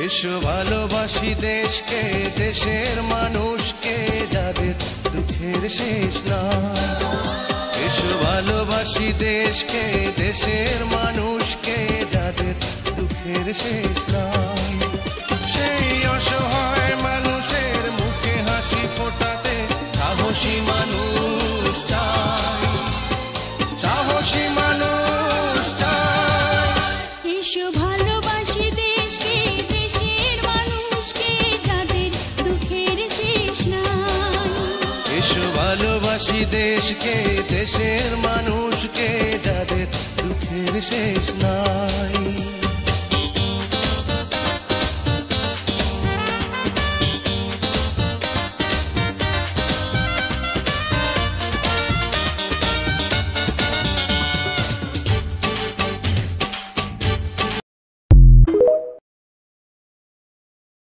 এসো ভালোবাসি দেশকে, দেশের মানুষকে, যাদের দুঃখের শেষ নাই। এসো ভালোবাসি দেশকে, দেশের মানুষকে, যাদের দুঃখের শেষ নাই। সেই অসহায় মানুষের মুখে হাসি ফোটাতে সাহসী মানুষ চাই, সাহসী মানুষ চাই। এসো ভালোবাসি দেশকে, দেশের মানুষকে, যাদের দুঃখের শেষ নাই। এসো ভালোবাসি দেশকে, দেশের মানুষকে, যাদের দুঃখের শেষ নাই।